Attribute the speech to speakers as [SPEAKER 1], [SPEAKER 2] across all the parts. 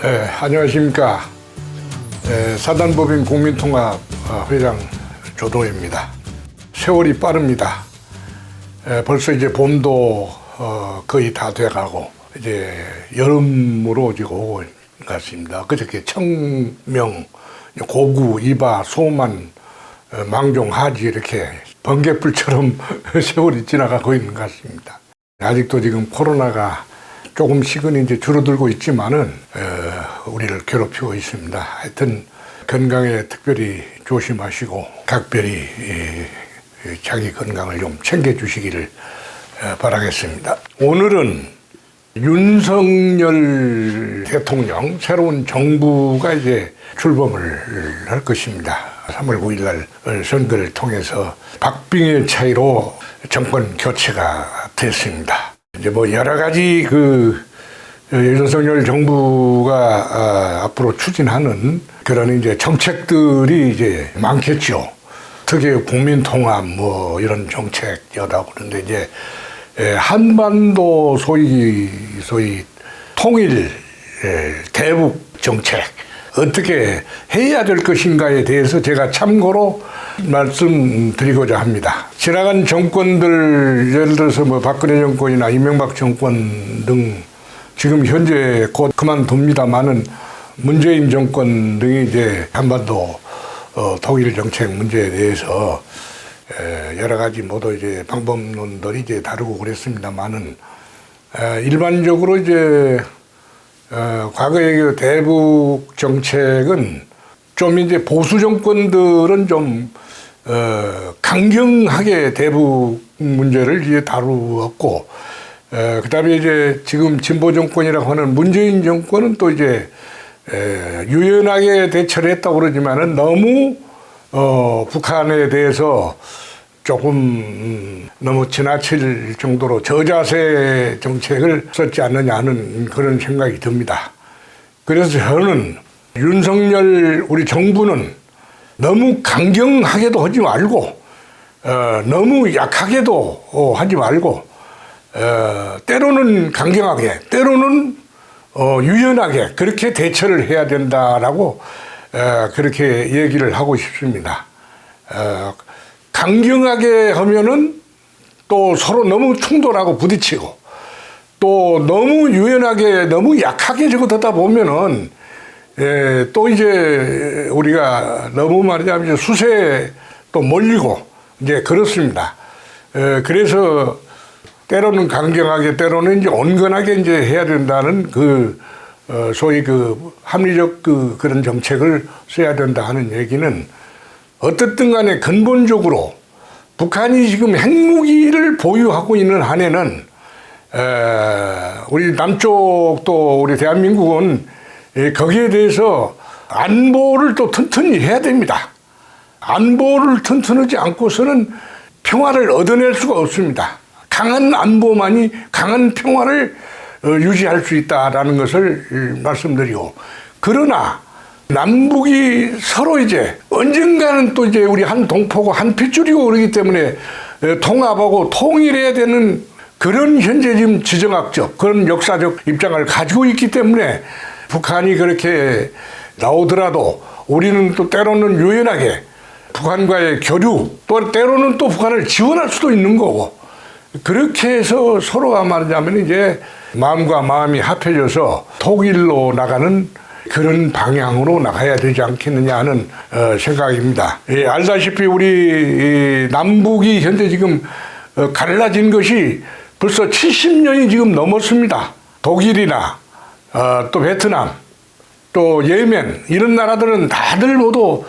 [SPEAKER 1] 안녕하십니까. 사단법인 국민통합 회장 조동입니다. 세월이 빠릅니다. 벌써 이제 봄도 거의 다 돼가고 이제 여름으로 지금 오고 있는 것 같습니다. 그저께 청명, 고구, 이바, 소만, 망종, 하지 이렇게 번개불처럼 세월이 지나가고 있는 것 같습니다. 아직도 지금 코로나가 조금씩은 이제 줄어들고 있지만은 우리를 괴롭히고 있습니다. 하여튼 건강에 특별히 조심하시고 각별히 자기 건강을 좀 챙겨주시기를 바라겠습니다. 오늘은 윤석열 대통령 새로운 정부가 이제 출범을 할 것입니다. 3월 9일 날 선거를 통해서 박빙의 차이로 정권 교체가 됐습니다. 이제 뭐 여러 가지 윤석열 정부가 앞으로 추진하는 그런 이제 정책들이 이제 많겠죠. 특히 국민통합 뭐 이런 정책 여다 그런데 이제 한반도 소위 통일 대북 정책 어떻게 해야 될 것인가에 대해서 제가 참고로 말씀드리고자 합니다. 지나간 정권들 예를 들어서 뭐 박근혜 정권이나 이명박 정권 등 지금 현재 곧 그만둡니다만은 문재인 정권 등이 이제 한반도 통일 정책 문제에 대해서 여러 가지 모두 이제 방법론들이 이제 다르고 그랬습니다만은 일반적으로 이제 과거의 그 대북 정책은 좀 이제 보수 정권들은 좀 강경하게 대북 문제를 이제 다루었고, 그다음에 이제 지금 진보 정권이라고 하는 문재인 정권은 또 이제 유연하게 대처를 했다고 그러지만은 너무 북한에 대해서 조금 너무 지나칠 정도로 저자세 정책을 썼지 않느냐 하는 그런 생각이 듭니다. 그래서 저는 윤석열 우리 정부는 너무 강경하게도 하지 말고 너무 약하게도 하지 말고 때로는 강경하게 때로는 유연하게 그렇게 대처를 해야 된다라고 그렇게 얘기를 하고 싶습니다. 강경하게 하면은 또 서로 너무 충돌하고 부딪히고 또 너무 유연하게 너무 약하게 저것하다 보면은 또 이제 우리가 너무 말하자면 이제 수세에 또 몰리고 이제 그렇습니다. 그래서 때로는 강경하게 때로는 이제 온건하게 이제 해야 된다는 소위 합리적 그런 정책을 써야 된다 하는 얘기는 어떻든 간에 근본적으로 북한이 지금 핵무기를 보유하고 있는 한에는 우리 남쪽도 우리 대한민국은 거기에 대해서 안보를 또 튼튼히 해야 됩니다. 안보를 튼튼하지 않고서는 평화를 얻어낼 수가 없습니다. 강한 안보만이 강한 평화를 유지할 수 있다라는 것을 말씀드리고, 그러나 남북이 서로 이제 언젠가는 또 이제 우리 한 동포고 한 핏줄이고 그러기 때문에 통합하고 통일해야 되는 그런 현재 지금 지정학적 그런 역사적 입장을 가지고 있기 때문에 북한이 그렇게 나오더라도 우리는 또 때로는 유연하게 북한과의 교류 또 때로는 또 북한을 지원할 수도 있는 거고, 그렇게 해서 서로가 말하자면 이제 마음과 마음이 합해져서 통일로 나가는 그런 방향으로 나가야 되지 않겠느냐 하는 생각입니다. 알다시피 우리 남북이 현재 지금 갈라진 것이 벌써 70년이 지금 넘었습니다. 독일이나 또 베트남 또 예멘 이런 나라들은 다들 모두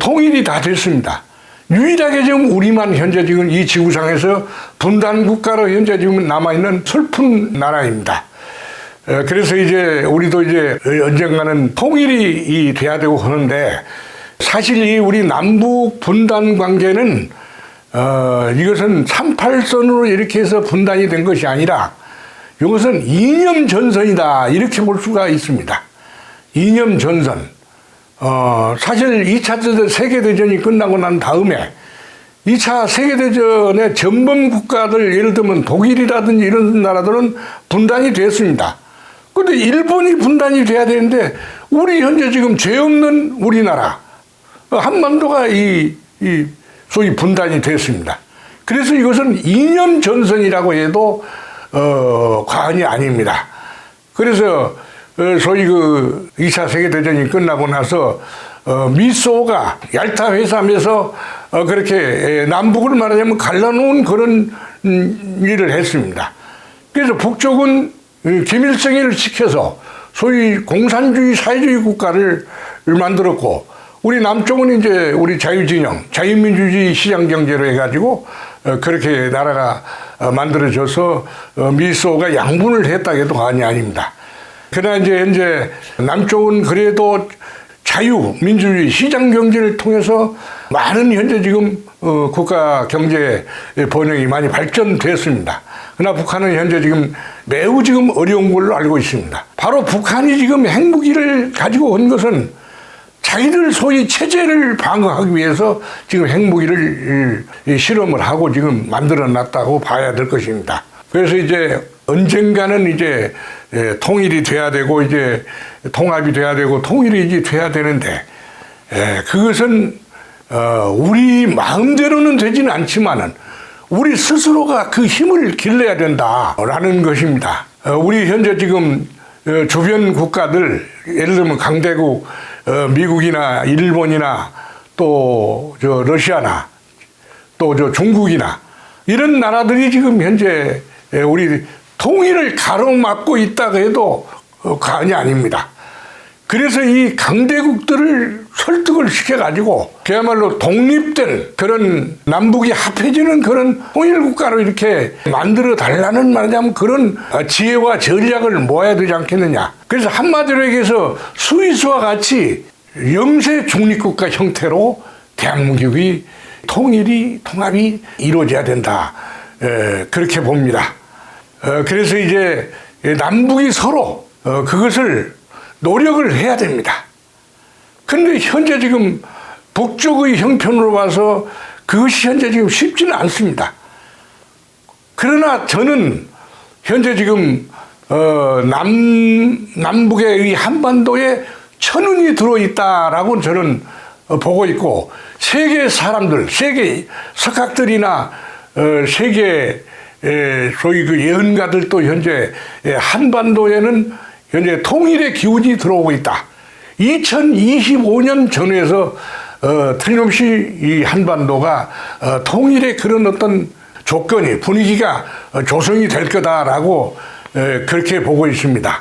[SPEAKER 1] 통일이 다 됐습니다. 유일하게 지금 우리만 현재 지금 이 지구상에서 분단 국가로 현재 지금 남아있는 슬픈 나라입니다. 그래서 이제 우리도 이제 언젠가는 통일이 돼야 되고 하는데, 사실 이 우리 남북 분단 관계는 이것은 38선으로 이렇게 해서 분단이 된 것이 아니라 이것은 이념 전선이다 이렇게 볼 수가 있습니다. 이념 전선. 사실 2차 세계대전이 끝나고 난 다음에 2차 세계대전의 전범 국가들 예를 들면 독일이라든지 이런 나라들은 분단이 됐습니다. 근데 일본이 분단이 돼야 되는데 우리 현재 지금 죄 없는 우리나라 한반도가 이 소위 분단이 됐습니다. 그래서 이것은 이념 전선이라고 해도 과언이 아닙니다. 그래서 소위 그 2차 세계대전이 끝나고 나서 미소가 얄타 회담에서 그렇게 남북을 말하자면 갈라놓은 그런 일을 했습니다. 그래서 북쪽은 김일성을 시켜서 소위 공산주의 사회주의 국가를 만들었고 우리 남쪽은 이제 우리 자유진영, 자유민주주의 시장경제로 해가지고 그렇게 나라가 만들어져서 미소가 양분을 했다고 해도 과언이 아닙니다. 그러나 이제 현재 남쪽은 그래도 자유, 민주주의, 시장 경제를 통해서 많은 현재 지금 국가 경제 번영이 많이 발전됐습니다. 그러나 북한은 현재 지금 매우 지금 어려운 걸로 알고 있습니다. 바로 북한이 지금 핵무기를 가지고 온 것은 자기들 소위 체제를 방어하기 위해서 지금 핵무기를 실험을 하고 지금 만들어 놨다고 봐야 될 것입니다. 그래서 이제 언젠가는 이제 통일이 돼야 되고 이제 통합이 돼야 되고 통일이 이제 돼야 되는데 그것은 우리 마음대로는 되지는 않지만은 우리 스스로가 그 힘을 길러야 된다라는 것입니다. 우리 현재 지금 주변 국가들 예를 들면 강대국 미국이나 일본이나 또 저 러시아나 또 저 중국이나 이런 나라들이 지금 현재 우리 통일을 가로막고 있다고 해도 과언이 아닙니다. 그래서 이 강대국들을 설득을 시켜가지고 그야말로 독립된 그런 남북이 합해지는 그런 통일국가로 이렇게 만들어 달라는 말하자면 그런 지혜와 전략을 모아야 되지 않겠느냐. 그래서 한마디로 얘기해서 스위스와 같이 영세 중립국가 형태로 대한민국이 통합이 이루어져야 된다. 그렇게 봅니다. 그래서 이제 남북이 서로 그것을 노력을 해야 됩니다. 그런데 현재 지금 북쪽의 형편으로 봐서 그것이 현재 지금 쉽지는 않습니다. 그러나 저는 현재 지금 남북의 이 한반도에 천운이 들어있다라고 저는 보고 있고 세계 사람들, 세계 석학들이나 세계 소위 그 예언가들도 현재 한반도에는 현재 통일의 기운이 들어오고 있다. 2025년 전후에서 틀림없이 이 한반도가 통일의 그런 어떤 조건이 분위기가 조성이 될 거다라고 그렇게 보고 있습니다.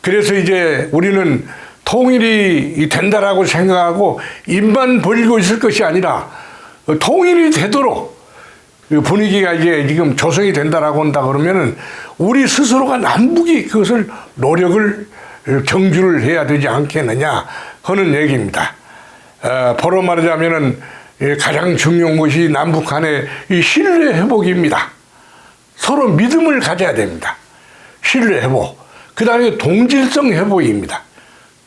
[SPEAKER 1] 그래서 이제 우리는 통일이 된다라고 생각하고 입만 벌리고 있을 것이 아니라 통일이 되도록 분위기가 이제 지금 조성이 된다라고 한다 그러면은 우리 스스로가 남북이 그것을 노력을 경주를 해야 되지 않겠느냐 하는 얘기입니다. 바로 말하자면은 가장 중요한 것이 남북 간의 이 신뢰 회복입니다. 서로 믿음을 가져야 됩니다. 신뢰 회복. 그 다음에 동질성 회복입니다.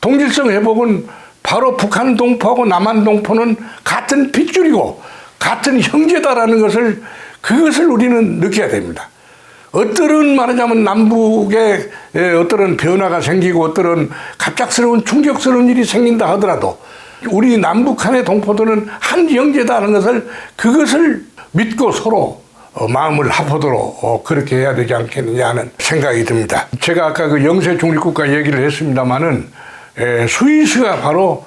[SPEAKER 1] 동질성 회복은 바로 북한 동포하고 남한 동포는 같은 핏줄이고 같은 형제다라는 것을 그것을 우리는 느껴야 됩니다. 어떠한 말하자면 남북에 어떠한 변화가 생기고 어떠한 갑작스러운 충격스러운 일이 생긴다 하더라도 우리 남북한의 동포들은 한 형제다라는 것을 그것을 믿고 서로 마음을 합하도록 그렇게 해야 되지 않겠느냐 하는 생각이 듭니다. 제가 아까 그 영세 중립국가 얘기를 했습니다마는 스위스가 바로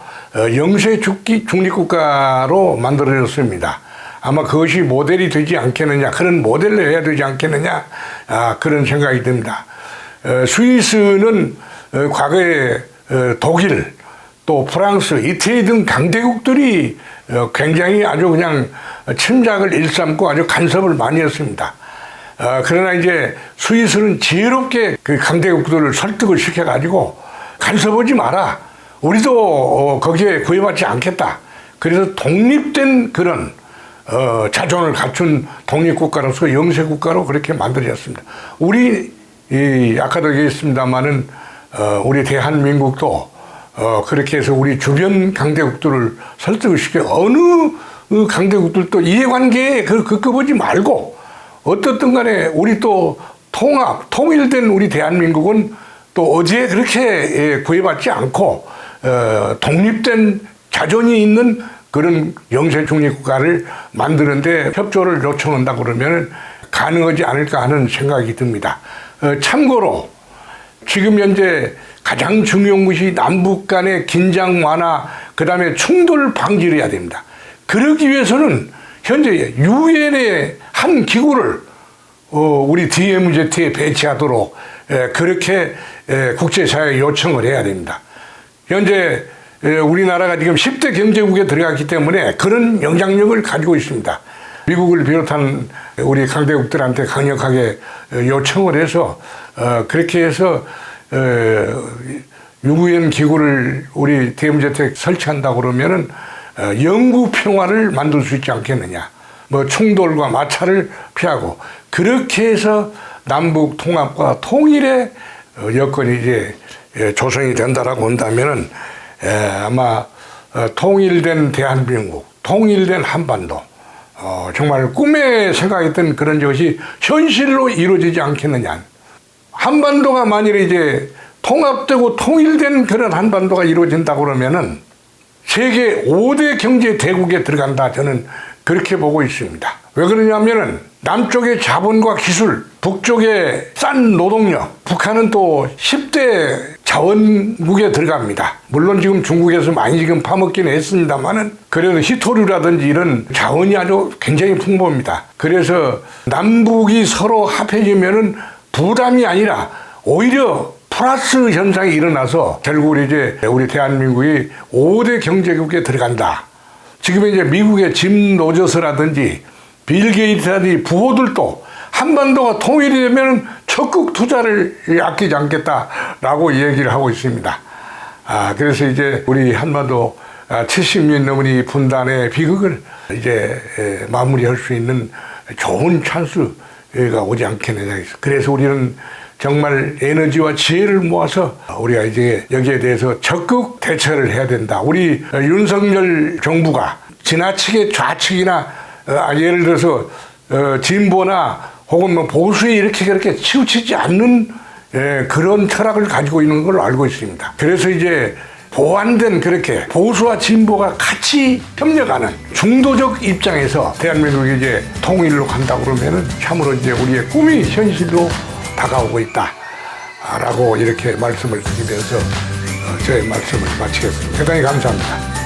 [SPEAKER 1] 영세 중립국가로 만들어졌습니다. 아마 그것이 모델이 되지 않겠느냐, 그런 모델로 해야 되지 않겠느냐, 그런 생각이 듭니다. 스위스는 과거에 독일, 또 프랑스, 이태리 등 강대국들이 굉장히 아주 그냥 침략을 일삼고 아주 간섭을 많이 했습니다. 그러나 이제 스위스는 지혜롭게 그 강대국들을 설득을 시켜가지고 간섭하지 마라. 우리도 거기에 구애받지 않겠다. 그래서 독립된 그런 자존을 갖춘 독립국가로서 영세국가로 그렇게 만들어졌습니다. 우리 아까도 얘기했습니다마는 우리 대한민국도 그렇게 해서 우리 주변 강대국들을 설득을 시켜 어느 강대국들도 이해관계에 겪어보지 말고 어떻든 간에 우리 또 통일된 우리 대한민국은 또 어디에 그렇게 구애받지 않고 독립된 자존이 있는 그런 영세 중립국가를 만드는데 협조를 요청한다 그러면 가능하지 않을까 하는 생각이 듭니다. 참고로 지금 현재 가장 중요한 것이 남북 간의 긴장 완화, 그 다음에 충돌 방지를 해야 됩니다. 그러기 위해서는 현재 유엔의 한 기구를 우리 DMZ에 배치하도록 그렇게 국제사회에 요청을 해야 됩니다. 현재 우리나라가 지금 10대 경제국에 들어갔기 때문에 그런 영향력을 가지고 있습니다. 미국을 비롯한 우리 강대국들한테 강력하게 요청을 해서 그렇게 해서 유엔 기구를 우리 DMZ에 설치한다 그러면은 영구 평화를 만들 수 있지 않겠느냐. 뭐 충돌과 마찰을 피하고 그렇게 해서 남북 통합과 통일의 여건이 이제 조성이 된다라고 한다면은 아마 통일된 대한민국, 통일된 한반도, 정말 꿈에 생각했던 그런 것이 현실로 이루어지지 않겠느냐. 한반도가 만일에 이제 통합되고 통일된 그런 한반도가 이루어진다 그러면은 세계 5대 경제 대국에 들어간다, 저는 그렇게 보고 있습니다. 왜 그러냐면은 남쪽의 자본과 기술, 북쪽의 싼 노동력, 북한은 또 10대 자원국에 들어갑니다. 물론 지금 중국에서 많이 지금 파먹기는 했습니다만은 그래도 히토류라든지 이런 자원이 아주 굉장히 풍부합니다. 그래서 남북이 서로 합해지면은 부담이 아니라 오히려 플러스 현상이 일어나서 결국 우리 대한민국이 5대 경제국에 들어간다. 지금 이제 미국의 짐 로저스라든지 빌 게이츠라든지 부호들도 한반도가 통일이 되면 적극 투자를 아끼지 않겠다라고 얘기를 하고 있습니다. 그래서 이제 우리 한반도 70년 넘은 이 분단의 비극을 이제 마무리할 수 있는 좋은 찬스가 오지 않겠느냐. 그래서 우리는 정말 에너지와 지혜를 모아서 우리가 이제 여기에 대해서 적극 대처를 해야 된다. 우리 윤석열 정부가 지나치게 좌측이나 예를 들어서 진보나 혹은 뭐 보수에 이렇게 그렇게 치우치지 않는 그런 철학을 가지고 있는 걸로 알고 있습니다. 그래서 이제 보완된 그렇게 보수와 진보가 같이 협력하는 중도적 입장에서 대한민국이 이제 통일로 간다 그러면은 참으로 이제 우리의 꿈이 현실로 다가오고 있다라고 이렇게 말씀을 드리면서 저의 말씀을 마치겠습니다. 대단히 감사합니다.